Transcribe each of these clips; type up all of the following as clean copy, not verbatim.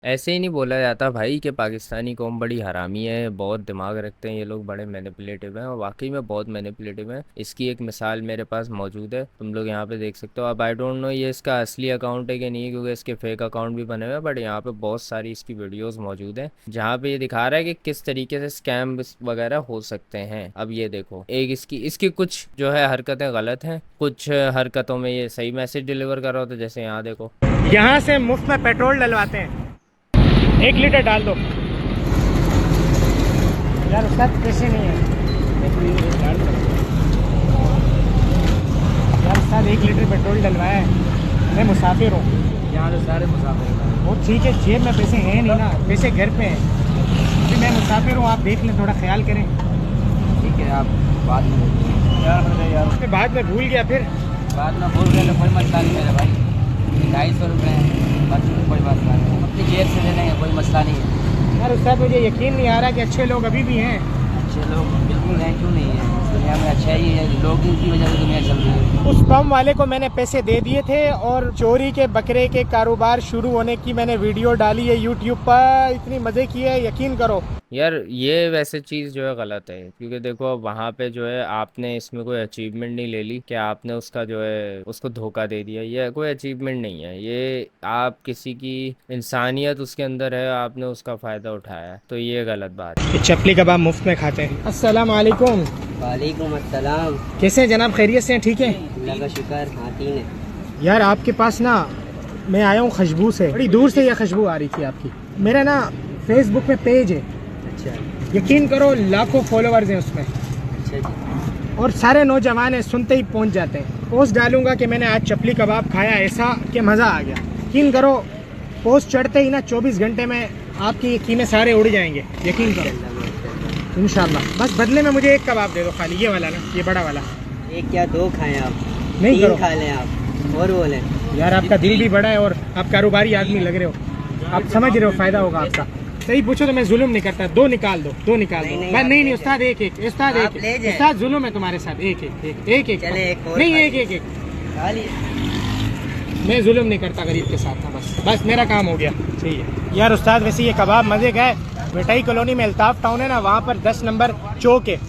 ऐसे ही नहीं बोला जाता भाई कि पाकिस्तानी कौम बड़ी हरामी है, बहुत दिमाग रखते हैं ये लोग, बड़े मैनिपुलेटिव हैं और वाकई में बहुत मैनिपुलेटिव हैं। इसकी एक मिसाल मेरे पास मौजूद है, तुम लोग यहाँ पे देख सकते हो। अब आई डोंट नो ये इसका असली अकाउंट है कि नहीं, क्योंकि इसके फेक अकाउंट भी बने हुए हैं, बट यहाँ पे बहुत सारी इसकी वीडियोस मौजूद हैं जहाँ पे ये दिखा रहा है कि किस तरीके से स्कैम वगैरह हो सकते हैं। अब ये देखो, एक इसकी इसकी कुछ जो है हरकतें गलत हैं, कुछ हरकतों में ये सही मैसेज डिलीवर कर रहा होता है। जैसे यहाँ देखो, यहाँ से मुफ्त में पेट्रोल डलवाते हैं, 1 लीटर डाल दो। यार उसका पैसे नहीं है यार, साथ 1 लीटर पेट्रोल डलवाया है। मैं मुसाफिर हूँ यहाँ तो सारे मुसाफिर हैं। वो ठीक है, जेब में पैसे हैं नहीं ना, पैसे घर पे हैं। अभी मैं मुसाफिर हूँ, आप देख लें, थोड़ा ख्याल करें। ठीक है, आप बाद में यार उसके बाद में भूल गया, फिर बाद में भूल गए तो कोई मसला नहीं मेरे भाई। 250 रुपये बस, कोई मसला नहीं, अपनी जेब से ले लेंगे, कोई मसला नहीं है। यार उसका मुझे यकीन नहीं आ रहा कि अच्छे लोग अभी भी हैं। अच्छे लोग बिल्कुल हैं, क्यों नहीं है, दुनिया में अच्छा ही है, लोगों की वजह से दुनिया चल रही है। उस बम वाले को मैंने पैसे दे दिए थे और चोरी के बकरे के कारोबार शुरू होने की मैंने वीडियो डाली है यूट्यूब पर, इतनी मज़े की है, यकीन करो। यार ये वैसे चीज़ जो है गलत है, क्योंकि देखो अब वहाँ पे जो है आपने इसमें कोई अचीवमेंट नहीं ले ली कि आपने उसका जो है उसको धोखा दे दिया, ये कोई अचीवमेंट नहीं है, ये आप किसी की इंसानियत उसके अंदर है, आपने उसका फ़ायदा उठाया है, तो ये गलत बात है। ये चपली कबाब मुफ्त में खाते हैं। अस्सलाम वालेकुम। वालेकुम अस्सलाम। कैसे हैं जनाब, खैरियत से हैं? ठीक है अल्लाह का शुक्र। हाँ, 3 है। यार आपके पास ना मैं आया हूँ खुशबू से, बड़ी दूर से यह खुशबू आ रही थी आपकी। मेरा ना फेसबुक पे पेज है, अच्छा यकीन करो लाखों फॉलोअर्स हैं उसमें, अच्छा जी। और सारे नौजवान हैं, सुनते ही पहुंच जाते हैं। पोस्ट डालूंगा कि मैंने आज चपली कबाब खाया, ऐसा कि मज़ा आ गया। यकीन करो पोस्ट चढ़ते ही ना 24 घंटे में आपकी कीमें सारे उड़ जाएंगे, यकीन करो इंशाल्लाह। बस बदले में मुझे एक कबाब दे दो खाली, ये वाला ना, ये बड़ा वाला। एक क्या 2 खाएं आप? नहीं 3 करो खा लें आप और बोलें। यार, आपका दिल भी बड़ा है और आप कारोबारी आदमी लग रहे हो, आप समझ रहे हो फ़ायदा होगा आपका। सही पूछो तो मैं जुल्म नहीं करता, 2 निकाल दो, 2 निकाल दो। नहीं, नहीं नहीं उस्ताद, एक एक उस्ताद, आप ले एक जाएं। उस्ताद, जुल्म है तुम्हारे साथ, एक एक एक एक एक चले एक और नहीं, खा एक एक एक खा लिए। मैं जुल्म नहीं करता गरीब के साथ ना, बस मेरा काम हो गया। सही है यार उस्ताद, वैसे ये कबाब मज़े का है। मिठाई कॉलोनी में अल्ताफ टाउन है ना, वहाँ पर 10 नंबर चौक है,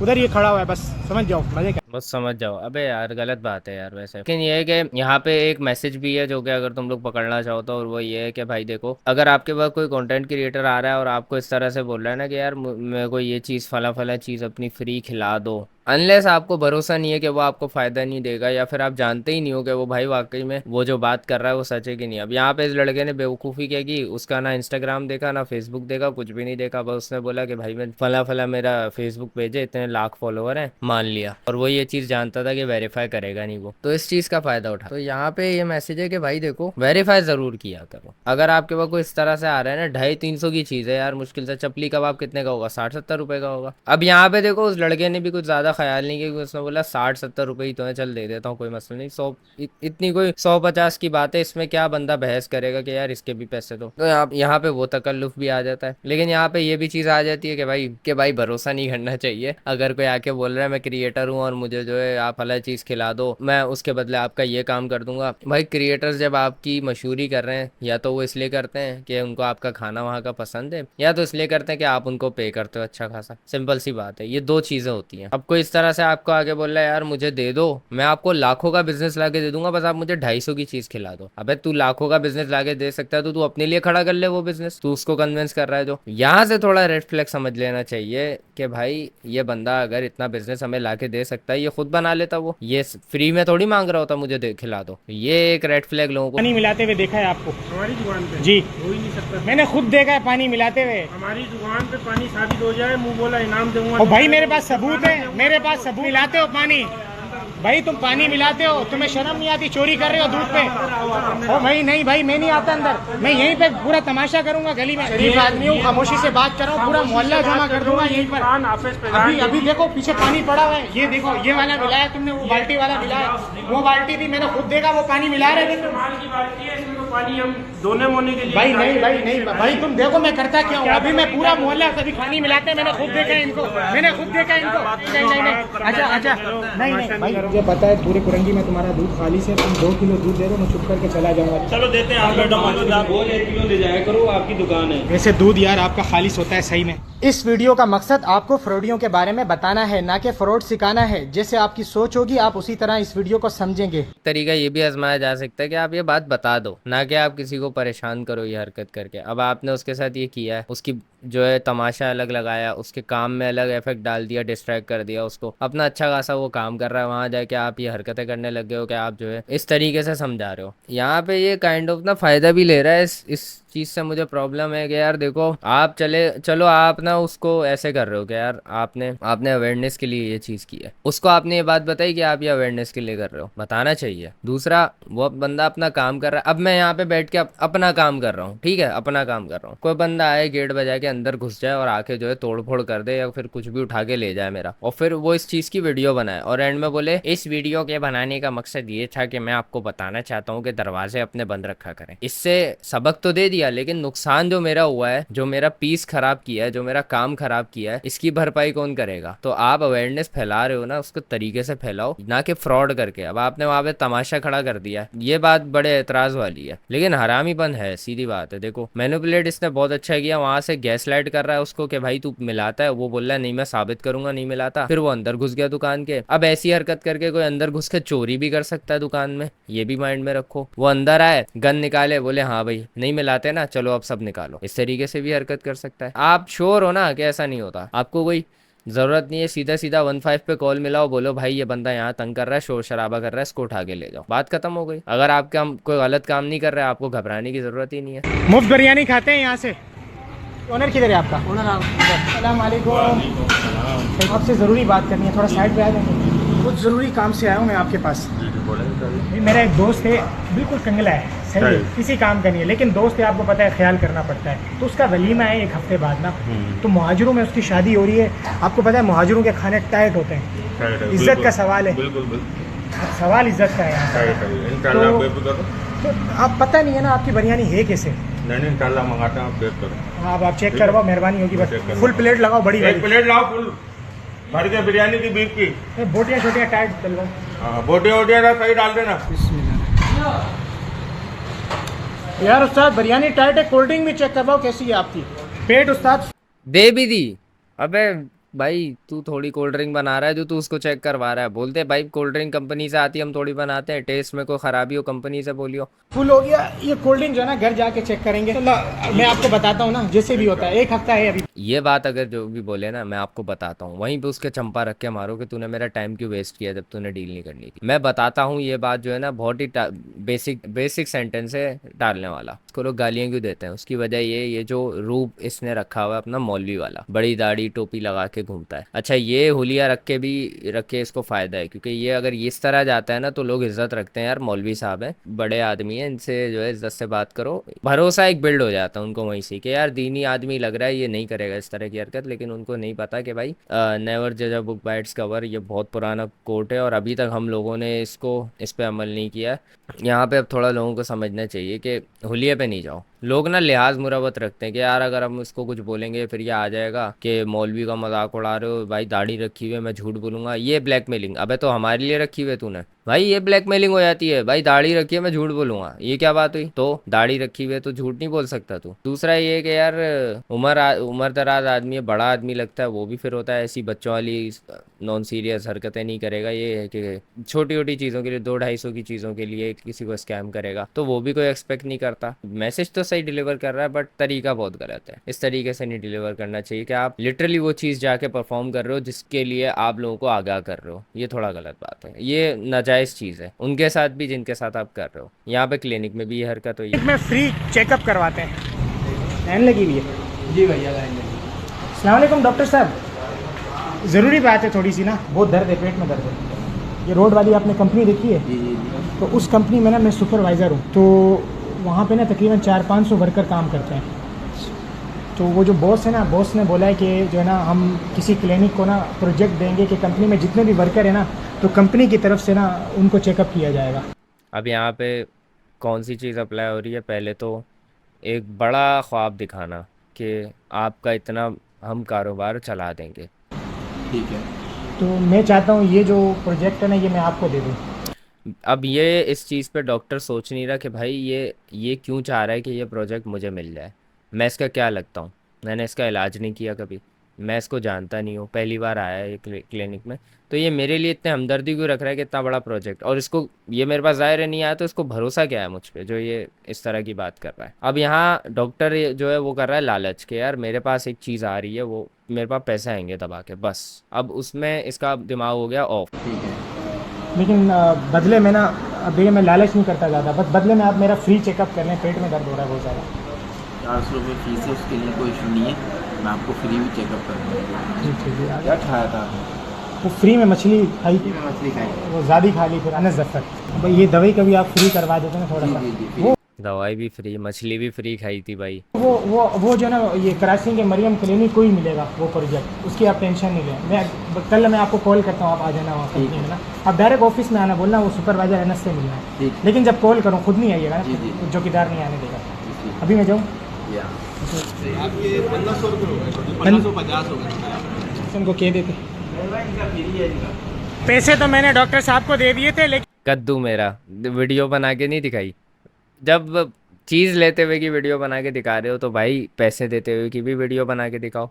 उधर ये खड़ा हुआ है, बस समझ जाओ, मज़े का। बस समझ जाओ। अबे यार गलत बात है यार वैसे, लेकिन ये है कि यहाँ पे एक मैसेज भी है जो कि अगर तुम लोग पकड़ना चाहो तो, और वो ये है कि भाई देखो, अगर आपके पास कोई कंटेंट क्रिएटर आ रहा है और आपको इस तरह से बोल रहा है ना कि यार मेरे को ये चीज़ फला फला चीज़ अपनी फ्री खिला दो, अनलेस आपको भरोसा नहीं है कि वो आपको फ़ायदा नहीं देगा, या फिर आप जानते ही नहीं हो कि वो भाई वाकई में वो जो बात कर रहा है वो सच है कि नहीं। अब यहाँ पे इस लड़के ने बेवकूफ़ी क्या की, उसका ना इंस्टाग्राम देखा ना फेसबुक देखा, कुछ भी नहीं देखा, बस उसने बोला कि भाई मैं फला फला मेरा फेसबुक पेज है, इतने लाख फॉलोअर हैं, मान लिया, और वो ये चीज़ जानता था कि वेरीफाई करेगा नहीं वो, तो इस चीज़ का फ़ायदा उठा। तो यहाँ पे ये मैसेज है कि भाई देखो, वेरीफाई ज़रूर किया करो। अगर आपके पास कोई इस तरह से आ रहा है ना, 250-300 की चीज़ है यार, मुश्किल से चपली कबाब कितने का होगा, 60-70 रुपये का होगा। अब यहाँ पे देखो, उस लड़के ने भी कुछ ज़्यादा ख्याल नहीं किया, उसने बोला 60-70 रुपये ही तो है, चल दे देता हूँ, कोई मसला नहीं। 100 इतनी कोई 100-50 की बात है, इसमें क्या बंदा बहस करेगा कि यार इसके भी पैसे दो। तो यहाँ पे वो तकल्लुफ भी आ जाता है। लेकिन यहाँ पे ये भी चीज़ आ जाती है कि भाई भरोसा नहीं करना चाहिए। अगर कोई आके बोल रहा है मैं क्रिएटर हूँ और मुझे जो है आप अलग चीज़ खिला दो, मैं उसके बदले आपका ये काम कर दूंगा। भाई क्रिएटर्स जब आपकी मशहूरी कर रहे हैं, या तो वो इसलिए करते हैं कि उनको आपका खाना वहाँ का पसंद है, या तो इसलिए करते हैं कि आप उनको पे करते हो अच्छा खासा। सिंपल सी बात है, ये 2 चीज़ें होती हैं। अब कोई इस तरह से आपको आगे बोल रहा है यार मुझे दे दो, मैं आपको लाखों का बिजनेस ला के दे दूंगा, बस आप मुझे 250 की चीज़ खिला दो। अबे तू लाखों का बिजनेस ला के दे सकता है तो तू अपने लिए खड़ा कर ले वो बिजनेस, तू उसको कन्विंस कर रहा है। जो यहाँ से थोड़ा रेड फ्लैग समझ लेना चाहिए कि भाई ये बंदा अगर इतना बिजनेस हमें ला के दे सकता है, ये खुद बना लेता, वो ये फ्री में थोड़ी मांग रहा होता मुझे खिला दो। ये एक रेड फ्लैग लोगों को। पानी मिलाते हुए देखा है आपको हमारी दुकान पे जी? हो ही नहीं सकता। मैंने खुद देखा है पानी मिलाते हुए। हमारी दुकान पे पानी साबित हो जाए, मुंह बोला इनाम दूंगा। और भाई मेरे पास सबूत है, मेरे पास सबूत। मिलाते हो पानी, भाई तुम पानी मिलाते हो, तुम्हें शर्म नहीं आती? चोरी कर रहे हो दूध पे। ओ भाई नहीं भाई, मैं नहीं आता अंदर, मैं यहीं पे पूरा तमाशा करूंगा गली में। शरीफ आदमी हूँ, खामोशी से बात कर रहा हूँ, पूरा मोहल्ला जमा कर दूंगा यहीं पर। अभी अभी देखो पीछे पानी पड़ा हुआ है, ये देखो, ये वाला मिलाया तुमने, वो बाल्टी वाला मिलाया, वो बाल्टी भी मैंने खुद देखा, वो पानी मिला रहे थे। पानी हम धोने वोने के लिए भाई नहीं भाई नहीं भाई, तुम देखो मैं करता क्या हूँ। अभी मैं पूरा मोहल्ला सभी पानी मिलाते हैं, मैंने खुद देखा है इनको, मैंने खुद देखा है इनको। नहीं अच्छा नहीं नहीं भाई, मुझे पता है पूरे कुरंगी में तुम्हारा दूध खाली से, तुम 2 किलो दूध दे दो, मैं चुप करके चला जाऊंगा। चलो देते हैं, आप 2 किलो ले जाया करो, आपकी दुकान है। वैसे दूध यार आपका खालिश होता है सही में। इस वीडियो का मकसद आपको फ्रॉडियों के बारे में बताना है, ना कि फ्रॉड सिखाना है। जैसे आपकी सोच होगी आप उसी तरह इस वीडियो को समझेंगे। तरीका ये भी आजमाया जा सकता है कि आप ये बात बता दो, ना कि आप किसी को परेशान करो ये हरकत करके। अब आपने उसके साथ ये किया है, उसकी जो है तमाशा अलग लगाया, उसके काम में अलग इफेक्ट डाल दिया, डिस्ट्रैक्ट कर दिया उसको। अपना अच्छा खासा वो काम कर रहा है, वहाँ जाके आप ये हरकतें करने लग गए हो कि आप जो है इस तरीके से समझा रहे हो। यहाँ पे ये काइंड ऑफ ना फायदा भी ले रहा है इस चीज़ से। मुझे प्रॉब्लम है कि यार देखो, आप चलो आप ना उसको ऐसे कर रहे हो कि यार आपने अवेयरनेस के लिए ये चीज़ की है, उसको आपने ये बात बताई कि आप ये अवेयरनेस के लिए कर रहे हो, बताना चाहिए। दूसरा, वो बंदा अपना काम कर रहा है, अब मैं यहाँ पे बैठ के अपना काम कर रहा हूँ, ठीक है, अपना काम कर रहा हूँ। कोई बंदा आए गेट बजा के अंदर घुस जाए और आके जो है तोड़ फोड़ कर दे या फिर कुछ भी उठा के ले जाए मेरा, और फिर वो इस चीज़ की वीडियो बनाए और एंड में बोले इस वीडियो के बनाने का मकसद ये था कि मैं आपको बताना चाहता हूँ कि दरवाजे अपने बंद रखा करें। इससे सबक तो दे दिया, लेकिन नुकसान जो मेरा हुआ है, जो मेरा पीस खराब किया है, जो मेरा काम खराब किया है, इसकी भरपाई कौन करेगा? तो आप अवेयरनेस फैला रहे हो ना, उसको तरीके से फैलाओ, ना कि फ्रॉड करके। अब आपने वहां पे तमाशा खड़ा कर दिया, ये बात बड़े एतराज वाली है, लेकिन हरामीपन है, सीधी बात है। देखो मैनिपुलेट इसने बहुत अच्छा किया, वहां से गैस लाइट कर रहा है उसको कि भाई तू मिलाता है, वो बोल रहा है नहीं मैं साबित करूंगा नहीं मिलाता, फिर वो अंदर घुस गया दुकान के। अब ऐसी हरकत करके कोई अंदर घुस के चोरी भी कर सकता है दुकान में, ये भी माइंड में रखो। वो अंदर आए, गन निकाले, बोले हाँ भाई नहीं मिलाते ना, चलो अब सब निकालो, इस तरीके से भी हरकत कर सकता है। आप श्योर हो ना कि ऐसा नहीं होता? आपको कोई जरूरत नहीं है, सीधा 15 पे कॉल मिलाओ, बोलो भाई ये बंदा यहाँ तंग कर रहा है, शोर शराबा कर रहा है, इसको उठा के ले जाओ, बात खत्म हो गई। अगर आप कोई गलत काम नहीं कर रहा है, आपको घबराने की जरूरत ही नहीं है। मुफ्त बिरयानी खाते हैं यहाँ से। ओनर किधर है आपका? अस्सलाम वालेकुम। आपसे ज़रूरी बात करनी है, थोड़ा साइड पे आ जाएंगे। कुछ ज़रूरी काम से आया हूँ मैं आपके पास। मेरा एक दोस्त है, बिल्कुल कंगला है, सही है, किसी काम का नहीं है, लेकिन दोस्त है, आपको पता है ख्याल करना पड़ता है। तो उसका वलीमा है 1 हफ्ते बाद ना, तो मुहाजिरों में उसकी शादी हो रही है। आपको पता है मुहाजिरों के खाने टाइट होते हैं, इज्जत का सवाल है, सवाल इज्जत का है। तो आप पता नहीं है ना आपकी बिरयानी है कैसे? नहीं इंशाल्लाह मंगाते हैं, चेक करो। हाँ आप चेक करवाओ, मेहरबानी होगी, बस फुल प्लेट लगाओ, बड़ी एक प्लेट लाओ फुल भर के बिरयानी की, बीफ की। बोटियाँ छोटियाँ टाइट डलवाओ। हाँ बोटियाँ सही डाल देना। यार उस्ताद बिरयानी टाइट है, कोल्ड ड्रिंक भी चेक करवाओ कैसी है आपकी। पेट उस्ताद दे भी दी। अबे भाई तू थोड़ी कोल्ड ड्रिंक बना रहा है जो तू उसको चेक करवा रहा है। बोलते भाई कोल्ड ड्रिंक कंपनी से आती है, हम थोड़ी बनाते हैं, टेस्ट में कोई खराबी हो कंपनी से बोलियो। फुल हो गया ये कोल्ड ड्रिंक जो है ना, घर जाके चेक करेंगे। तो मैं आपको बताता हूँ ना, जैसे भी होता है, 1 हफ्ता है अभी। ये बात अगर जो भी बोले ना, मैं आपको बताता हूँ, वहीं पे उसके चंपा रख के मारो कि तूने मेरा टाइम क्यों वेस्ट किया जब तूने डील नहीं करनी थी। मैं बताता हूँ ये बात जो है ना, बहुत ही बेसिक सेंटेंस है टालने वाला। उसको लोग गालियाँ क्यों देते हैं? उसकी वजह ये जो रूप इसने रखा हुआ है अपना मौलवी वाला, बड़ी दाढ़ी टोपी लगा के घूमता है। अच्छा ये हुलिया रख के इसको फायदा है, क्योंकि ये अगर इस तरह जाता है ना तो लोग इज्जत रखते हैं, यार मौलवी साहब है, बड़े आदमी है, इनसे जो है इज्जत से बात करो, भरोसा एक बिल्ड हो जाता है उनको वहीं से कि यार दीनी आदमी लग रहा है, ये नहीं करेगा इस तरह की हरकत। लेकिन उनको नहीं पता कि भाई नेवर जज a book by its cover, ये बहुत पुराना कोट है और अभी तक हम लोगों ने इस पे अमल नहीं किया। यहाँ पे अब थोड़ा लोगों को समझना चाहिए कि हुलिये पे नहीं जाओ। लोग ना लिहाज मुरवत रखते हैं कि यार अगर हम इसको कुछ बोलेंगे फिर ये आ जाएगा कि मौलवी का मजाक उड़ा रहे हो, भाई दाढ़ी रखी हुई है मैं झूठ बोलूंगा, ये ब्लैकमेलिंग। अबे तो हमारे लिए रखी हुई है तूने भाई, ये ब्लैकमेलिंग हो जाती है। भाई दाढ़ी रखी है मैं झूठ बोलूंगा, ये क्या बात हुई? तो दाढ़ी रखी हुई है तो झूठ नहीं बोल सकता तू। दूसरा ये कि यार उम्र दराज आदमी है, बड़ा आदमी लगता है, वो भी फिर होता है ऐसी बच्चों वाली नॉन सीरियस हरकतें नहीं करेगा। ये है कि छोटी छोटी चीज़ों के लिए, 200-250 की चीज़ों के लिए किसी को स्कैम करेगा, तो वो भी कोई एक्सपेक्ट नहीं करता। मैसेज तो सही डिलीवर कर रहा है बट तरीका बहुत गलत है। इस तरीके से नहीं डिलीवर करना चाहिए कि आप लिटरली वो चीज़ जाके परफॉर्म कर रहे हो जिसके लिए आप लोगों को आगाह कर रहे हो। ये थोड़ा गलत बात है, ये नाजायज़ चीज़ है उनके साथ भी जिनके साथ आप कर रहे हो। यहाँ पे क्लिनिक में भी ये हरकत हुई है। में फ्री चेकअप करवाते हैं, लाइन लगी हुई है। जी भैया लाइन लगी। अस्सलाम वालेकुम डॉक्टर साहब, ज़रूरी बात है थोड़ी सी ना, बहुत दर्द है, पेट में दर्द है। ये रोड वाली आपने कंपनी देखी है? जी। तो उस कंपनी में ना मैं सुपरवाइज़र हूँ, तो वहाँ पे ना तकरीबन 400-500 वर्कर काम करते हैं। तो वो जो बॉस है ना, बॉस ने बोला है कि जो है ना हम किसी क्लिनिक को ना प्रोजेक्ट देंगे कि कंपनी में जितने भी वर्कर है ना, तो कंपनी की तरफ से ना उनको चेकअप किया जाएगा। अब यहाँ पे कौन सी चीज़ अप्लाई हो रही है, पहले तो एक बड़ा ख्वाब दिखाना कि आपका इतना हम कारोबार चला देंगे। ठीक है। तो मैं चाहता हूँ ये जो प्रोजेक्ट है ना ये मैं आपको दे दूँ। अब ये इस चीज़ पे डॉक्टर सोच नहीं रहा कि भाई ये क्यों चाह रहा है कि ये प्रोजेक्ट मुझे मिल जाए। मैं इसका क्या लगता हूँ, मैंने इसका इलाज नहीं किया कभी, मैं इसको जानता नहीं हूँ, पहली बार आया है ये क्लिनिक में, तो ये मेरे लिए इतने हमदर्दी क्यों रख रहा है कि इतना बड़ा प्रोजेक्ट, और इसको ये मेरे पास ज़ाहिर है नहीं आया, तो इसको भरोसा क्या है मुझ पे जो ये इस तरह की बात कर रहा है। अब यहाँ डॉक्टर जो है वो कर रहा है लालच के यार मेरे पास एक चीज़ आ रही है, वो मेरे पास पैसे आएंगे दबा के बस। अब उसमें इसका दिमाग हो गया ऑफ। ठीक है। लेकिन बदले में ना, अब देखिए मैं लालच नहीं करता ज़्यादा, बस बदले में आप मेरा फ्री चेकअप कर लें, पेट में दर्द हो रहा है बहुत ज़्यादा। 400 रुपये फीस है, उसके लिए कोई इशू नहीं है, मैं आपको फ्री भी चेकअप कर दूँगा। जी ठीक है। क्या खाया था आपने? वो फ्री में मछली खाई थी, मैं मछली खाई। वो ज़्यादा खा ली फिर अनस जफ़र। भाई ये दवाई कभी आप फ्री करवा देते ना थोड़ा सा। जी, जी, वो दवाई भी फ्री, मछली भी फ्री खाई थी भाई। वो जो ना ये कराची के मरियम क्लिनिक को ही मिलेगा वो प्रोजेक्ट, उसकी आप टेंशन नहीं लें। मैं कल मैं आपको कॉल करता हूँ, आप आ जाना वहाँ कंपनी में ना, आप डायरेक्ट ऑफिस में आना, बोलना वो सुपरवाइजर अनस से मिलना है। ठीक। लेकिन जब कॉल करूँ खुद नहीं आइएगा जी, जी। ना, चौकीदार नहीं आने देगा। ठीक। अभी मैं जाऊँ, या आपके 1500 रुपये हो गए, 1550 हो गए। उनको कह देते पैसे तो मैंने डॉक्टर साहब को दे दिए थे, लेकिन कद्दू मेरा वीडियो बना के नहीं दिखाई। जब चीज़ लेते हुए की वीडियो बना के दिखा रहे हो तो भाई पैसे देते हुए की भी वीडियो बना के दिखाओ।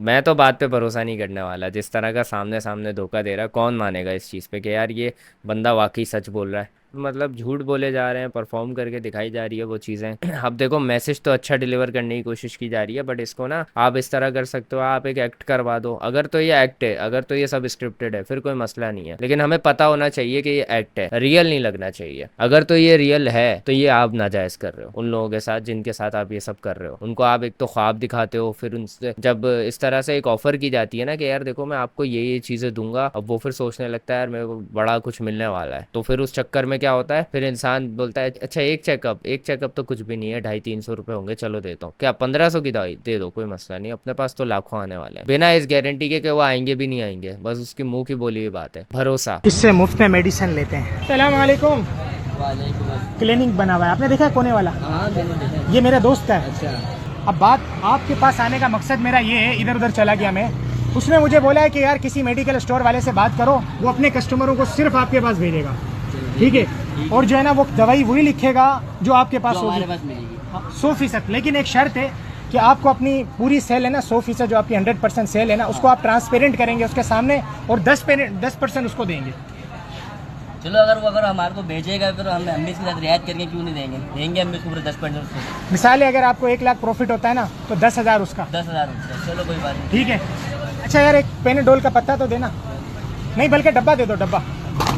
मैं तो बात पे भरोसा नहीं करने वाला, जिस तरह का सामने सामने धोखा दे रहा है, कौन मानेगा इस चीज़ पे कि यार ये बंदा वाकई सच बोल रहा है। मतलब झूठ बोले जा रहे हैं, परफॉर्म करके दिखाई जा रही है वो चीज़ें। अब देखो मैसेज तो अच्छा डिलीवर करने की कोशिश की जा रही है, बट इसको ना आप इस तरह कर सकते हो, आप एक एक्ट करवा दो। अगर तो ये एक्ट है, अगर तो ये सब स्क्रिप्टेड है, फिर कोई मसला नहीं है, लेकिन हमें पता होना चाहिए कि ये एक्ट है, रियल नहीं लगना चाहिए। अगर तो ये रियल है तो ये आप नाजायज़ कर रहे हो उन लोगों के साथ जिनके साथ आप ये सब कर रहे हो। उनको आप एक तो ख्वाब दिखाते हो, फिर उनसे जब इस तरह से एक ऑफर की जाती है ना कि यार देखो मैं आपको ये चीज़ें दूंगा, अब वो फिर सोचने लगता है यार मेरे को बड़ा कुछ मिलने वाला है, तो फिर उस चक्कर में क्या होता है, फिर इंसान बोलता है अच्छा एक चेकअप तो कुछ भी नहीं है, 250-300 रुपये होंगे, चलो देता हूँ, क्या 1500 की दवाई दे दो, कोई मसला नहीं, अपने पास तो लाखों आने वाले हैं, बिना इस गारंटी के कि वो आएंगे भी नहीं आएंगे, बस उसकी मुंह की बोली हुई बात है, भरोसा। इससे मुफ्त में मेडिसिन लेते हैं। सलाम वालेकुम। वालेकुम अस्सलाम। क्लिनिक बना हुआ है, आपने देखा है कोने वाला? हाँ देखो देखो। ये मेरा दोस्त है। अच्छा। अब बात आपके पास आने का मकसद मेरा ये है, इधर उधर चला गया मैं, उसने मुझे बोला है कि यार किसी मेडिकल स्टोर वाले से बात करो, वो अपने कस्टमरों को सिर्फ आपके पास भेजेगा, ठीक है? और जो है ना वो दवाई वही लिखेगा जो आपके पास जो हमारे होगी, पास मिलेगी। 100%। लेकिन एक शर्त है कि आपको अपनी पूरी सेल है ना 100% जो आपकी 100% सेल है ना उसको आप ट्रांसपेरेंट करेंगे उसके सामने, और 10% उसको देंगे। चलो अगर हमारे को भेजेगा फिर हम इसके साथ रियायत करके क्यों नहीं देंगे हम इसको पूरे 10%। मिसाल है अगर आपको 1 लाख प्रॉफिट होता है ना तो 10,000 उसका। 10,000 रुपये, चलो कोई बात नहीं। ठीक है। अच्छा यार एक पेनाडोल का पत्ता तो देना, नहीं बल्कि डब्बा दे दो। डब्बा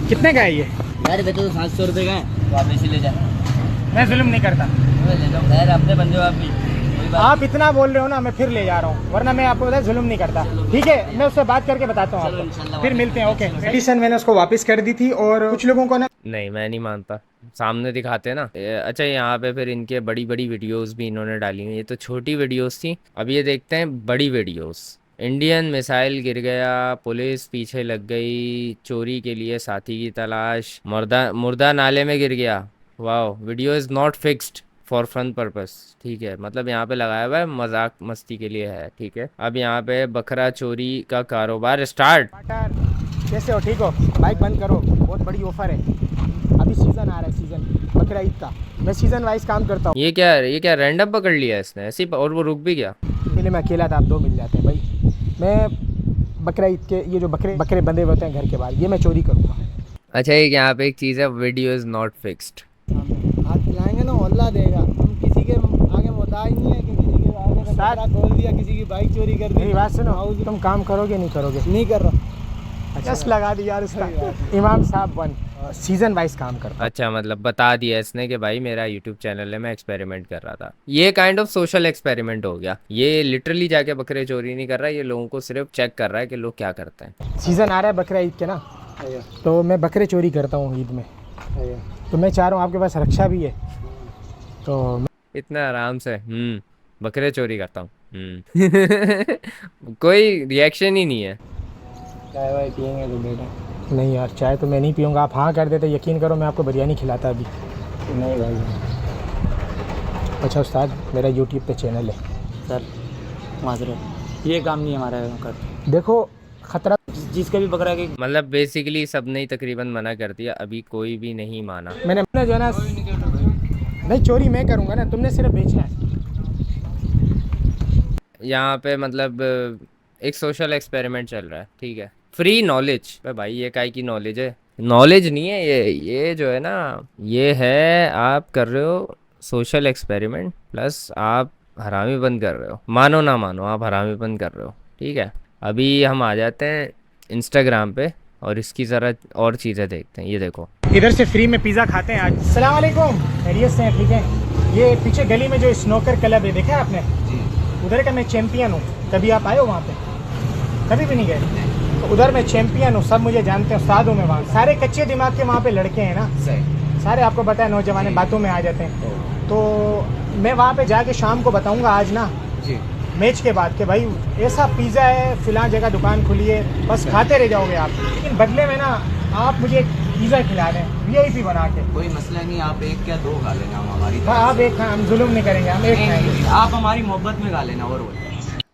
कितने का है ये? यार बेटा तो 700 रुपये का है, तो आप इसी ले जाए। मैं जुल्म नहीं करता। ले जाओ यार, अपने बंदे हो आप भी, कोई बात आप इतना बोल रहे हो ना, मैं फिर ले जा रहा हूँ, वरना मैं आपको बता जुल्म नहीं करता। ठीक है, मैं उससे बात करके बताता हूँ चलो, आपको, इंशाल्लाह फिर मिलते हैं। ओके। मेडिसिन मैंने उसको वापस कर दी थी, और कुछ लोगों को ना नहीं मैं नहीं मानता, सामने दिखाते हैं ना। अच्छा यहाँ पे फिर इनके बड़ी बड़ी वीडियोस भी इन्होंने डाली हुई, ये तो छोटी वीडियोस थी, अब ये देखते हैं बड़ी वीडियोस। इंडियन मिसाइल गिर गया, पुलिस पीछे लग गई, चोरी के लिए साथी की तलाश, मुर्दा नाले में गिर गया। वाह, video is not fixed for fun purpose. ठीक है, मतलब यहाँ पे लगाया हुआ है मजाक मस्ती के लिए है। ठीक है, अब यहाँ पे बकरा चोरी का कारोबार स्टार्ट। कैसे हो? ठीक हो? बाइक बंद करो, बहुत बड़ी ऑफर है, अभी सीज़न आ रहा है, सीज़न बकरा ईद का। मैं सीज़न वाइज काम करता हूँ। ये क्या रैंडम पकड़ लिया इसने ऐसी, और वो रुक भी गया। पहले मैं अकेला था, आप 2 मिल जाते हैं भाई। मैं बकरा ईद के ये जो बकरे बंधे हुए होते हैं घर के बाहर, ये मैं चोरी करूँगा। अच्छा एक यहाँ पे एक चीज़ है, वीडियो इज़ नॉट फिक्स्ड। हाथ खिलाएंगे ना अल्लाह देगा, हम किसी के आगे मोहताज नहीं है कि किसी के आगे बकरा खोल दिया, किसी की बाइक चोरी कर दी। मेरी बात सुनो, तुम काम करोगे नहीं करोगे? नहीं कर रहा। जस्ट लगा दी यार उसका। इमाम साहब 1 सीजन वाइज काम करता। अच्छा मतलब बता दिया इसने कि भाई मेरा यूट्यूब चैनल है, मैं एक्सपेरिमेंट कर रहा था। ये काइंड ऑफ सोशल एक्सपेरिमेंट हो गया। ये लिटरली जाके बकरे चोरी नहीं कर रहा है, ये लोगों को सिर्फ चेक कर रहा है कि लोग क्या करते हैं। सीज़न आ रहा है बकरा ईद के ना, तो मैं बकरे चोरी करता हूँ ईद में, तो मैं चाह रहा हूँ आपके पास रक्षा भी है तो इतना आराम से बकरे चोरी करता हूँ। कोई रिएक्शन ही नहीं है। चाय वाय पियेंगे तो बेटा? नहीं यार, चाय तो मैं नहीं पीऊँगा। आप हाँ कर देते, यकीन करो मैं आपको बिरयानी खिलाता अभी। नहीं भाई। अच्छा उस्ताद, मेरा यूट्यूब पे चैनल है सर माजरत, ये काम नहीं हमारा कर। देखो खतरा जिसका भी पकड़ा कि मतलब बेसिकली सबने ही तकरीबन मना कर दिया, अभी कोई भी नहीं माना। मैंने जो है ना, नहीं चोरी मैं करूँगा ना, तुमने सिर्फ बेचना है। यहाँ पे मतलब एक सोशल एक्सपेरिमेंट चल रहा है, ठीक है, फ्री नॉलेज। भाई ये काय की नॉलेज है? नॉलेज नहीं है ये जो है ना, ये है आप कर रहे हो सोशल एक्सपेरिमेंट, प्लस आप हरामी बंद कर रहे हो। मानो ना मानो, आप हरामी बंद कर रहे हो, ठीक है। अभी हम आ जाते हैं इंस्टाग्राम पे और इसकी ज़रा और चीज़ें देखते हैं। ये देखो, इधर से फ्री में पिज़्ज़ा खाते हैं आज। अस्सलाम वालेकुम, खैरियत से हैं? ठीक है। ये पीछे गली में जो स्नोकर क्लब है, देखा है आपने? उधर का मैं चैंपियन हूँ। कभी आप आए हो वहाँ पे? कभी भी नहीं गए? तो उधर मैं चैंपियन हूँ, सब मुझे जानते हैं, उस्ताद हूँ मैं वहाँ। सारे कच्चे दिमाग के वहाँ पे लड़के हैं ना, सारे आपको पता है, नौजवान बातों में आ जाते हैं। तो मैं वहाँ पे जाके शाम को बताऊँगा आज ना मैच के बाद कि भाई ऐसा पिज़्ज़ा है, फिलहाल जगह दुकान खुली है, बस खाते रह जाओगे आप। लेकिन बदले में ना आप मुझे पिज़्ज़ा खिला दें VIP बना के। कोई मसला नहीं, आप एक या दो खा लेना, हम हमारी हाँ आप एक खाएं, हम जुल्म नहीं करेंगे, हम एक खाएंगे। आप हमारी मोहब्बत में खा लेना। और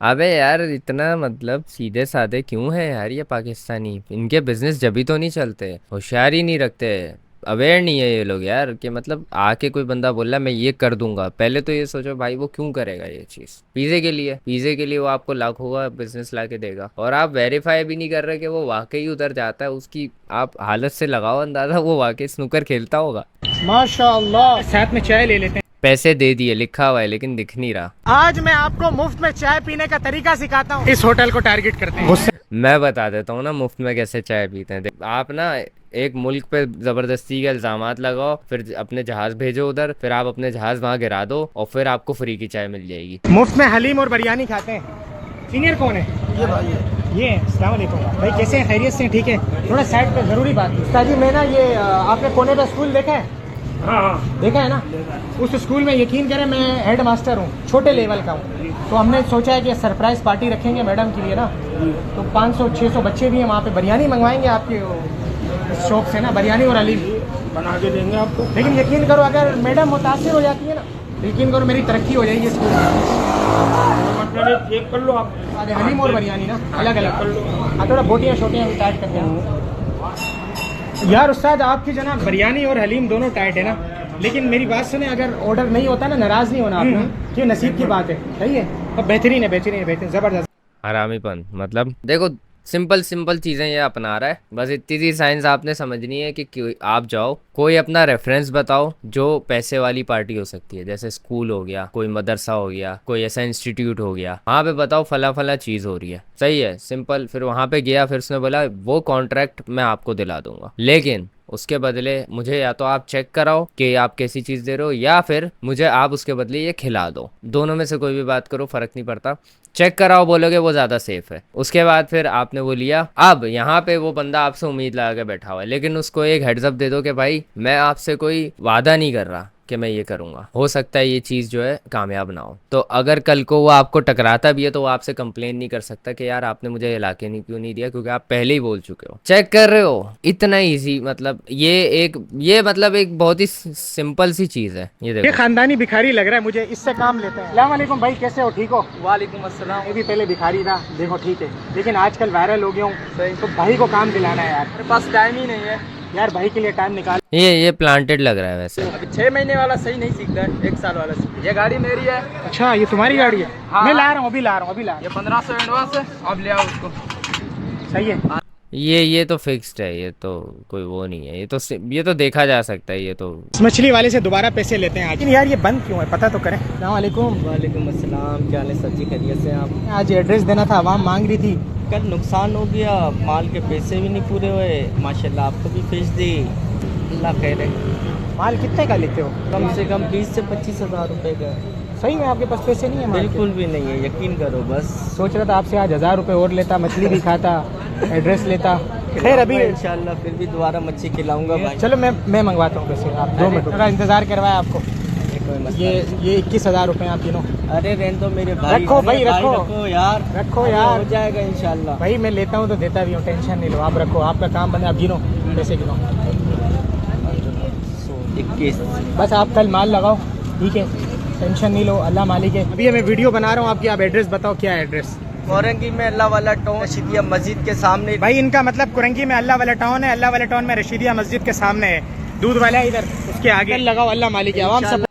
अबे यार इतना मतलब सीधे साधे क्यों है यार ये पाकिस्तानी? इनके बिजनेस जभी तो नहीं चलते, होशियारी नहीं रखते, अवेयर नहीं है ये लोग यार। कि मतलब आके कोई बंदा बोल रहा है मैं ये कर दूंगा, पहले तो ये सोचो भाई वो क्यों करेगा ये चीज़? पिज़्ज़े के लिए, पिज़्ज़े के लिए वो आपको लाखों का बिजनेस ला के देगा, और आप वेरीफाई भी नहीं कर रहे कि वो वाकई उधर जाता है। उसकी आप हालत से लगाओ अंदाज़ा, वो वाकई स्नूकर खेलता होगा। माशाल्लाह। साथ में चाय ले लेते हैं। पैसे दे दिए लिखा हुआ है लेकिन दिख नहीं रहा। आज मैं आपको मुफ्त में चाय पीने का तरीका सिखाता हूँ। इस होटल को टारगेट करते हैं। मैं बता देता हूँ ना मुफ्त में कैसे चाय पीते हैं। आप ना एक मुल्क पे ज़बरदस्ती के इल्ज़ामात लगाओ, फिर अपने जहाज़ भेजो उधर, फिर आप अपने जहाज़ वहाँ गिरा दो और फिर आपको फ्री की चाय मिल जाएगी। मुफ्त में हलीम और बिरयानी खाते हैं। सीनियर कौन है? ये भाई है। ये अस्सलाम वालेकुम भाई, कैसे हैं? खैरियत से? ठीक है। थोड़ा साइड पे ज़रूरी बात है उस्ताद जी। मैं ना ये आपने कोने पे स्कूल देखा है? हाँ देखा है ना? उस स्कूल में यकीन करें मैं हेड मास्टर हूँ, छोटे लेवल का हूँ। तो हमने सोचा है कि सरप्राइज़ पार्टी रखेंगे मैडम के लिए ना, तो 500-600 बच्चे भी हैं वहाँ पे। बिरयानी मंगवाएंगे आपके शॉप से ना, बिरयानी और हलीम बना के देंगे आपको। लेकिन यकीन करो अगर मैडम मुतासिर हो जाती है ना, यकीन करो मेरी तरक्की हो जाएगी स्कूल में। मतलब एक कर लो आप, आगे हलीम और बिरयानी ना अलग अलग कर लो। हाँ थोड़ा बोटियाँ शोटियाँ भी टाइट करते हैं यार। उस्ताद आपकी जनाब बिरयानी और हलीम दोनों टाइट है ना, लेकिन मेरी बात सुने, अगर ऑर्डर नहीं होता ना, नाराज़ नहीं होना आपने, क्यों? नसीब की बात है, सही है। अब बेहतरीन है, बेहतरीन है, बेहतरीन, ज़बरदस्त। हरामीपन मतलब देखो, सिंपल सिंपल चीज़ें ये अपना रहा है, बस इतनी सी साइंस आपने समझनी है कि आप जाओ कोई अपना रेफरेंस बताओ जो पैसे वाली पार्टी हो सकती है, जैसे स्कूल हो गया, कोई मदरसा हो गया, कोई ऐसा इंस्टीट्यूट हो गया, वहाँ पे बताओ फला फला चीज़ हो रही है, सही है, सिंपल। फिर वहाँ पे गया, फिर उसने बोला वो कॉन्ट्रैक्ट मैं आपको दिला दूंगा, लेकिन उसके बदले मुझे या तो आप चेक कराओ कि आप कैसी चीज़ दे रहे हो, या फिर मुझे आप उसके बदले ये खिला दो। दोनों में से कोई भी बात करो, फ़र्क नहीं पड़ता। चेक कराओ बोलोगे वो ज़्यादा सेफ है। उसके बाद फिर आपने वो लिया। अब यहाँ पे वो बंदा आपसे उम्मीद लगा के बैठा हुआ है, लेकिन उसको एक हेड्स अप दे दो कि भाई मैं आपसे कोई वादा नहीं कर रहा कि मैं ये करूँगा, हो सकता है ये चीज़ जो है कामयाब ना हो। तो अगर कल को वो आपको टकराता भी है तो वो आपसे कंप्लेन नहीं कर सकता कि यार आपने मुझे इलाके नहीं क्यों नहीं दिया, क्योंकि आप पहले ही बोल चुके हो। चेक कर रहे हो, इतना ईजी। मतलब ये मतलब एक बहुत ही सिंपल सी चीज़ है। ये देखो, ये खानदानी भिखारी लग रहा है मुझे, इससे काम लेते हैं। अस्सलाम वालेकुम भाई, कैसे हो? ठीक हो? वालेकुम अस्सलाम। मैं भी पहले भिखारी था, देखो ठीक है, लेकिन आजकल वायरल हो गया हूँ, तो भाई को काम दिलाना है यार। मेरे पास टाइम ही नहीं है यार भाई के लिए टाइम निकाल। ये प्लांटेड लग रहा है वैसे। अभी 6 महीने वाला सही नहीं सीखता है, 1 साल वाला सीखता है। ये गाड़ी मेरी है। अच्छा ये तुम्हारी गाड़ी है? हाँ। मैं ला रहा हूँ, अभी ला रहा हूँ, अभी ला रहा ये 1500 एडवांस है, अब ले आओ उसको। हूँ। सही है। ये तो फिक्स्ड है, ये तो कोई वो नहीं है, ये तो देखा जा सकता है। ये तो इस मछली वाले से दोबारा पैसे लेते हैं आज। लेकिन यार ये बंद क्यों है, पता तो करें। अस्सलाम वालेकुम। वालेकुम अस्सलाम, क्या हाल है सर जी? खैरियत से आप? आज एड्रेस देना था, आवाम मांग रही थी। कल नुकसान हो गया, माल के पैसे भी नहीं पूरे हुए, माशाल्लाह आपको भी भेज दी, अल्लाह खैर है। माल कितने का लेते हो? कम से कम 20 से 25 हज़ार रुपये का। सही में आपके पास पैसे नहीं है? माल के? बिल्कुल भी नहीं है, यकीन करो। बस सोच रहा था आपसे आज 1000 रुपये और लेता, मछली भी खाता, एड्रेस लेता। खैर अभी इंशाल्लाह फिर भी दोबारा मच्छी खिलाऊंगा भाई। चलो मैं मंगवाता हूँ पैसे, आप 2 मिनट थोड़ा इंतज़ार करवाया आपको। ये 21,000 रुपये आप तीनों। अरे रहने दो मेरे भाई। रखो भाई, रखो। रखो यार, रखो यार, हो जाएगा इंशाल्लाह। भाई मैं लेता हूँ तो देता भी हूँ, टेंशन नहीं लो, आप रखो, आपका काम बने, आप गिनो पैसे गिनो। 21। बस आप कल माल लगाओ, ठीक है, टेंशन नहीं लो, अल्लाह मालिक है। अभी मैं वीडियो बना रहा हूँ आपकी, आप एड्रेस बताओ, क्या है एड्रेस? कोरंगी में अल्लाह वाला टाउन, रशीदिया मस्जिद के सामने। भाई इनका मतलब कुरंगी में अल्लाह वाला टाउन है, अल्लाह वाला टाउन में रशीदिया मस्जिद के सामने है, दूध वाला है इधर, उसके आगे लगाओ, अल्लाह मालिक है। आवाम सब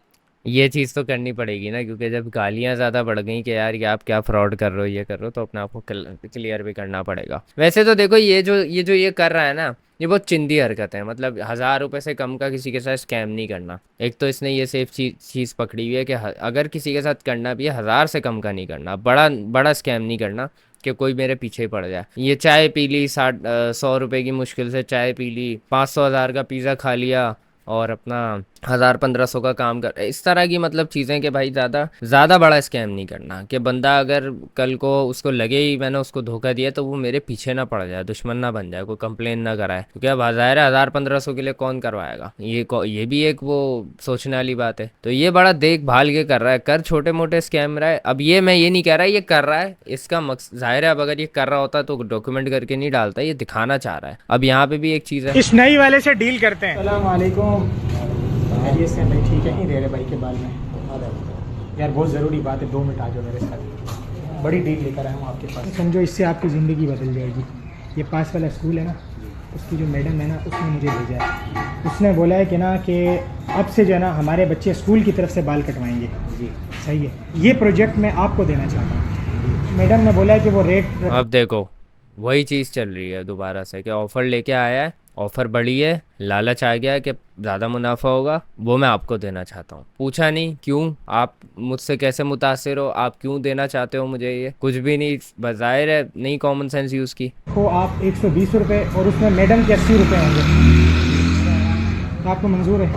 ये चीज़ तो करनी पड़ेगी ना, क्योंकि जब गालियाँ ज़्यादा बढ़ गई कि यार ये आप क्या फ्रॉड कर रहे हो, ये कर रहे हो, तो अपने आप को क्लियर भी करना पड़ेगा। वैसे तो देखो ये कर रहा है ना, ये बहुत चिंदी हरकत है। मतलब 1000 रुपये से कम का किसी के साथ स्कैम नहीं करना। एक तो इसने ये सेफ चीज़ पकड़ी हुई है कि अगर किसी के साथ करना भी है 1000 से कम का नहीं करना, बड़ा बड़ा स्कैम नहीं करना कि कोई मेरे पीछे ही पड़ जाए। ये चाय पी ली 100 रुपये की, मुश्किल से चाय पी ली, 500 1000 का पिज़्ज़ा खा लिया और अपना 1000 1500 का काम कर, इस तरह की मतलब चीज़ें कि भाई ज़्यादा बड़ा स्कैम नहीं करना कि बंदा अगर कल को उसको लगे ही मैंने उसको धोखा दिया तो वो मेरे पीछे ना पड़ जाए, दुश्मन ना बन जाए, कोई कंप्लेन ना कराए, क्योंकि अब ज़ाहिर है 1000 1500 के लिए कौन करवाएगा। ये भी एक वो सोचने वाली बात है। तो ये बड़ा देखभाल के कर रहा है, कर छोटे मोटे स्कैम रहा है। अब ये मैं ये नहीं कह रहा ये कर रहा है, इसका मकसद ज़ाहिर है अब अगर ये कर रहा होता तो डॉक्यूमेंट करके नहीं डालता, ये दिखाना चाह रहा है। अब यहाँ पे भी एक चीज़ है, इस नई वाले से डील करते हैं। अस्सलाम वालेकुम, खैरियत से भाई? ठीक है, नहीं रह रहे भाई के बाल में यार, बहुत ज़रूरी बात है, 2 मिनट आ जाओ मेरे साथ, बड़ी डील लेकर आया हूँ आपके पास। समझो इससे आपकी ज़िंदगी बदल जाएगी। ये पास वाला स्कूल है ना, उसकी जो मैडम है ना, उसने मुझे भेजा है, उसने बोला है कि ना कि अब से जो है ना हमारे बच्चे स्कूल की तरफ से बाल कटवाएंगे जी। सही है, ये प्रोजेक्ट मैं आपको देना चाहता हूँ। मैडम ने बोला है कि वो रेट, अब देखो वही चीज़ चल रही है दोबारा से कि ऑफ़र लेके आया है, ऑफ़र बढ़ी है, लालच आ गया है कि ज़्यादा मुनाफा होगा, वो मैं आपको देना चाहता हूँ। पूछा नहीं क्यों, आप मुझसे कैसे मुतासिर हो, आप क्यों देना चाहते हो मुझे, ये कुछ भी नहीं, बज़ाहिर है नहीं कॉमन सेंस यूज़ की। को आप 120 रुपये और उसमें मैडम के 80 रुपये होंगे, तो आपको मंजूर है?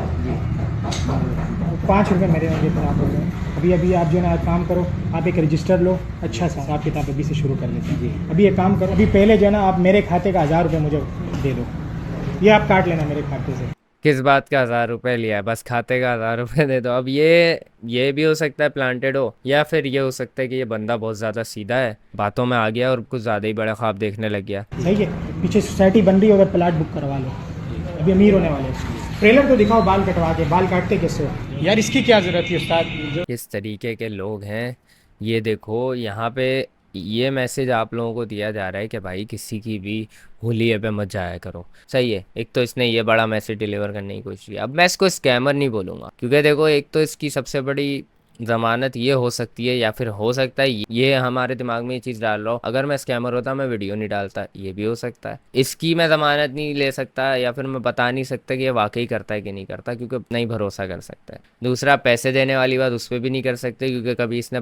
5 रुपये मेरे होंगे, फिर आप बोल रहे हैं। अभी आप जो है ना काम करो, आप एक रजिस्टर लो, अच्छा सा हिसाब किताब अभी से शुरू कर लेते हैं। अभी एक काम करो, अभी पहले जो है ना आप मेरे खाते का 1000 रुपये मुझे दे दो, ये आप काट लेना मेरे खाते से। किस बात का 1000 रुपये लिया है, बस खाते का 1000 रुपये दे दो। अब ये भी हो सकता है प्लांटेड हो, या फिर ये हो सकता है कि ये बंदा बहुत ज़्यादा सीधा है, बातों में आ गया और कुछ ज़्यादा ही बड़ा ख्वाब देखने लग गया। सही है, पीछे सोसाइटी बन रही है, उधर प्लाट बुक करवा लो, अभी अमीर होने वाले हैं। ट्रेलर तो दिखाओ बाल कटवा के, बाल काटते कैसे हो यार, इसकी क्या ज़रूरत थी उस्ताद? किस तरीके के लोग हैं ये देखो। यहाँ पे ये मैसेज आप लोगों को दिया जा रहा है कि भाई किसी की भी हुलिये पे मत जाया करो। सही है, एक तो इसने ये बड़ा मैसेज डिलीवर करने की कोशिश की। अब मैं इसको स्कैमर नहीं बोलूँगा, क्योंकि देखो एक तो इसकी सबसे बड़ी ज़मानत ये हो सकती है, या फिर हो सकता है ये हमारे दिमाग में ये चीज़ डाल रहा हो, अगर मैं स्कैमर होता मैं वीडियो नहीं डालता, ये भी हो सकता है। इसकी मैं ज़मानत नहीं ले सकता, या फिर मैं बता नहीं सकता कि ये वाकई करता है कि नहीं करता, क्योंकि नहीं भरोसा कर सकता है। दूसरा, पैसे देने वाली बात उस पर भी नहीं कर सकते, क्योंकि कभी इसने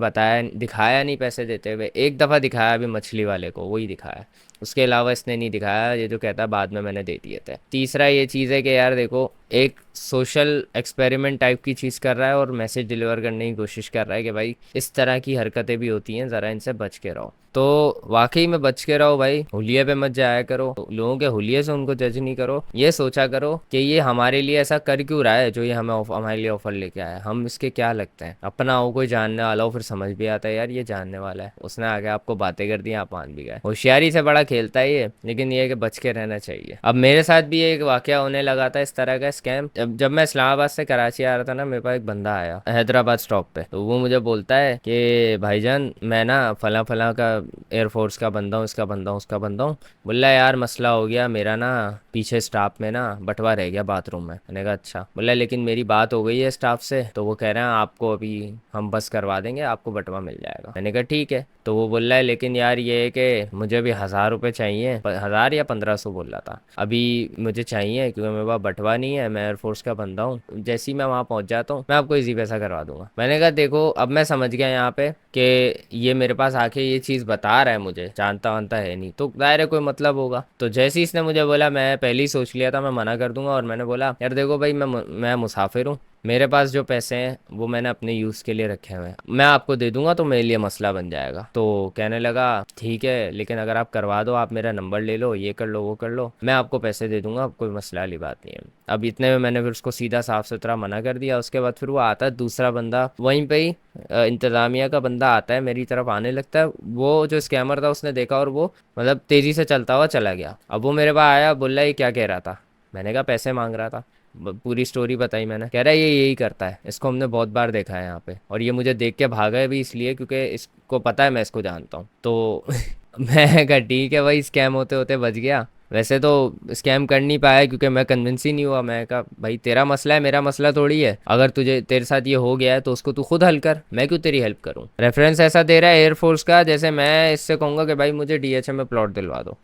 दिखाया नहीं पैसे देते हुए। एक दफ़ा दिखाया अभी मछली वाले को, वही दिखाया, उसके अलावा इसने नहीं दिखाया, ये जो कहता है बाद में मैंने दे दिए थे। तीसरा ये चीज़ है कि यार देखो एक सोशल एक्सपेरिमेंट टाइप की चीज़ कर रहा है और मैसेज डिलीवर करने की कोशिश कर रहा है कि भाई इस तरह की हरकतें भी होती हैं, ज़रा इनसे बच के रहो। तो वाकई में बच के रहो भाई, हुलिये पे मत जाया करो, लोगों के हुलिये से उनको जज नहीं करो। ये सोचा करो कि ये हमारे लिए ऐसा कर क्यों रहा है, जो ये हमारे लिए ऑफर लेके आया है, हम इसके क्या लगते हैं। अपना हो कोई जानने वाला हो, फिर समझ भी आता है यार ये जानने वाला है, उसने आगे आपको बातें कर दी, आप मान भी गए। होशियारी से बड़ा खेलता है ये, लेकिन ये है कि बच के रहना चाहिए। अब मेरे साथ भी एक वाकया होने लगा था इस तरह का स्कैम। जब मैं इस्लामाबाद से कराची आ रहा था ना, मेरे पास एक बंदा आया हैदराबाद स्टॉप पे, तो वो मुझे बोलता है कि भाईजान मैं ना फला फला का एयरफोर्स का बंदा हूँ, इसका बंदा हूँ, उसका बंदा हूँ। बोला यार मसला हो गया, मेरा ना पीछे स्टाफ में ना बटवा रह गया बाथरूम में। मैंने कहा अच्छा। बोला लेकिन मेरी बात हो गई है स्टाफ से, तो वो कह रहे हैं आपको अभी हम बस करवा देंगे, आपको बटवा मिल जाएगा। मैंने कहा ठीक है। तो वो बोल रहा है लेकिन यार ये है कि मुझे भी 1000 रुपये चाहिए, 1000 या 1500 बोल रहा था, अभी मुझे चाहिए क्योंकि मेरे पास बटवा नहीं है, मैं एयरफोर्स का बंदा हूँ, जैसे ही मैं वहाँ पहुँच जाता हूँ मैं आपको इजी पैसा करवा दूंगा। मैंने कहा देखो अब मैं समझ गया यहाँ पे कि ये मेरे पास आके ये चीज़ बता रहा है, मुझे जानता वानता है नहीं, तो दायरे कोई मतलब होगा। तो जैसे ही इसने मुझे बोला मैं पहले ही सोच लिया था मैं मना कर दूंगा, और मैंने बोला यार देखो भाई मैं मुसाफिर हूँ, मेरे पास जो पैसे हैं वो मैंने अपने यूज़ के लिए रखे हुए हैं, मैं आपको दे दूंगा तो मेरे लिए मसला बन जाएगा। तो कहने लगा ठीक है, लेकिन अगर आप करवा दो, आप मेरा नंबर ले लो, ये कर लो वो कर लो, मैं आपको पैसे दे दूंगा, कोई मसला वाली बात नहीं है। अब इतने में मैंने फिर उसको सीधा साफ सुथरा मना कर दिया। उसके बाद फिर वो आता है दूसरा बंदा, वहीं पे ही इंतज़ामिया का बंदा आता है, मेरी तरफ आने लगता है। वो जो स्कैमर था उसने देखा और वो मतलब तेज़ी से चलता हुआ चला गया। अब वो मेरे पास आया, बोल रहा है क्या कह रहा था। मैंने कहा पैसे मांग रहा था। पूरी स्टोरी बताई मैंने। कह रहा है ये यही करता है, इसको हमने बहुत बार देखा है यहाँ पे, और ये मुझे देख के भागा है भी इसलिए क्योंकि इसको पता है मैं इसको जानता हूँ। तो मैं कहा ठीक है भाई, स्कैम होते होते बच गया। वैसे तो स्कैम कर नहीं पाया क्योंकि मैं कन्विंस ही नहीं हुआ। मैं कहा भाई तेरा मसला है, मेरा मसला थोड़ी है। अगर तुझे तेरे साथ ये हो गया है तो उसको तू खुद हल कर, मैं क्यों तेरी हेल्प करूँ। रेफरेंस ऐसा दे रहा है एयरफोर्स का जैसे मैं इससे कहूँगा कि भाई मुझे डीएचएम में प्लॉट दिलवा दो।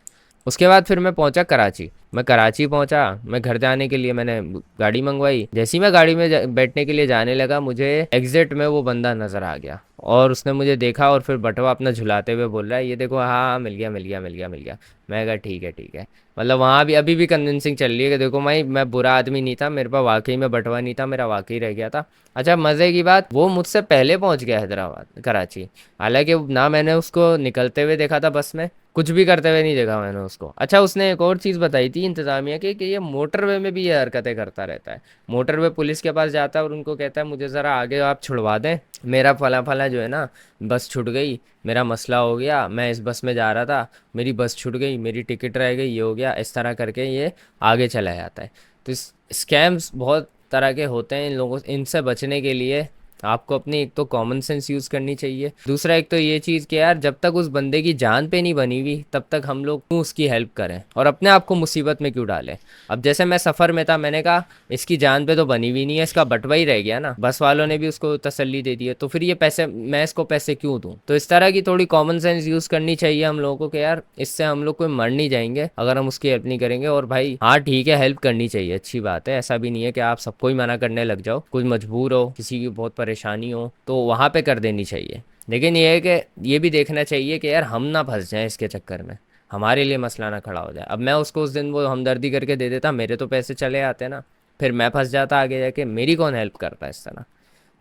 उसके बाद फिर मैं पहुंचा कराची। मैं कराची पहुंचा, मैं घर जाने के लिए मैंने गाड़ी मंगवाई। जैसे ही मैं गाड़ी में बैठने के लिए जाने लगा, मुझे एग्जिट में वो बंदा नज़र आ गया और उसने मुझे देखा और फिर बटवा अपना झुलाते हुए बोल रहा है ये देखो, हाँ हाँ मिल गया मिल गया मिल गया मिल गया। मैं कहा ठीक है ठीक है। मतलब वहाँ भी अभी भी कन्विंसिंग चल रही है कि देखो भाई मैं बुरा आदमी नहीं था, मेरे पास वाकई में बटवा नहीं था, मेरा वाकई रह गया था। अच्छा मज़े की बात, वो मुझसे पहले पहुँच गया हैदराबाद कराची। हालांकि ना मैंने उसको निकलते हुए देखा था बस में, कुछ भी करते हुए नहीं देखा मैंने उसको। अच्छा उसने एक और चीज़ बताई थी इंतज़ामिया की कि ये मोटरवे में भी ये हरकतें करता रहता है। मोटरवे पुलिस के पास जाता है और उनको कहता है मुझे ज़रा आगे आप छुड़वा दें, मेरा फला फला जो है ना बस छूट गई, मेरा मसला हो गया, मैं इस बस में जा रहा था, मेरी बस छूट गई, मेरी टिकट रह गई, ये हो गया। इस तरह करके ये आगे चला जाता है। तो इस स्कैम्स बहुत तरह के होते हैं। इन लोगों इनसे बचने के लिए आपको अपनी एक तो कॉमन सेंस यूज़ करनी चाहिए, दूसरा एक तो ये चीज़ कि यार जब तक उस बंदे की जान पे नहीं बनी हुई तब तक हम लोग क्यों उसकी हेल्प करें और अपने आप को मुसीबत में क्यों डालें। अब जैसे मैं सफ़र में था, मैंने कहा इसकी जान पे तो बनी हुई नहीं है, इसका बटवा ही रह गया ना, बस वालों ने भी उसको तसल्ली दे दी है, तो फिर ये पैसे मैं इसको पैसे क्यों दूँ। तो इस तरह की थोड़ी कॉमन सेंस यूज़ करनी चाहिए हम लोगों को कि यार इससे हम लोग कोई मर नहीं जाएंगे अगर हम उसकी हेल्प नहीं करेंगे। और भाई हाँ ठीक है हेल्प करनी चाहिए, अच्छी बात है, ऐसा भी नहीं है कि आप सबको ही मना करने लग जाओ। कुछ मजबूर हो, किसी की बहुत परेशानी हो तो वहाँ पे कर देनी चाहिए। लेकिन ये है कि ये भी देखना चाहिए कि यार हम ना फंस जाएं इसके चक्कर में, हमारे लिए मसला ना खड़ा हो जाए। अब मैं उसको उस दिन वो हमदर्दी करके दे देता, मेरे तो पैसे चले आते ना, फिर मैं फंस जाता आगे जाके, मेरी कौन हेल्प करता इस तरह।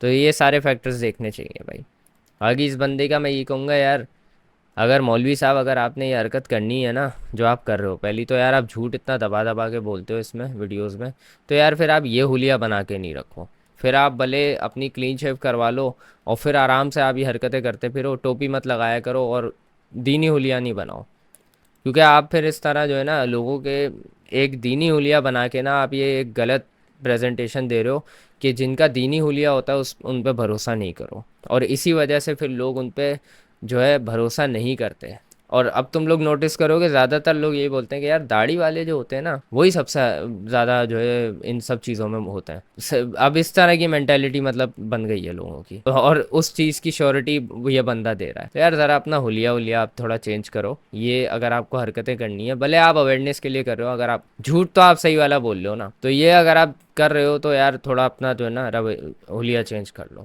तो ये सारे फैक्टर्स देखने चाहिए भाई। आगे इस बंदे का मैं ये कहूँगा यार, अगर मौलवी साहब अगर आपने ये हरकत करनी है ना जो आप कर रहे हो, पहली तो यार आप झूठ इतना दबा दबा के बोलते हो इसमें वीडियोज़ में, तो यार फिर आप ये हुलिया बना के नहीं रखो। फिर आप भले अपनी क्लीन शेव करवा लो और फिर आराम से आप ये हरकतें करते फिरो, टोपी मत लगाया करो और दीनी हुलिया नहीं बनाओ। क्योंकि आप फिर इस तरह जो है ना लोगों के एक दीनी हुलिया बना के ना आप ये एक गलत प्रेजेंटेशन दे रहे हो कि जिनका दीनी हुलिया होता है उस उन पे भरोसा नहीं करो, और इसी वजह से फिर लोग उन पे जो है भरोसा नहीं करते। और अब तुम लोग नोटिस करोगे ज़्यादातर लोग यही बोलते हैं कि यार दाढ़ी वाले जो होते हैं ना वही सबसे ज़्यादा जो है इन सब चीज़ों में होते हैं। अब इस तरह की मेंटालिटी मतलब बन गई है लोगों की, और उस चीज़ की श्योरिटी ये बंदा दे रहा है। तो यार ज़रा अपना हुलिया हुलिया आप थोड़ा चेंज करो। ये अगर आपको हरकतें करनी है, भले आप अवेयरनेस के लिए कर रहे हो, अगर आप झूठ तो आप सही वाला बोल रहे हो ना, तो ये अगर आप कर रहे हो तो यार थोड़ा अपना जो है ना हुलिया चेंज कर लो।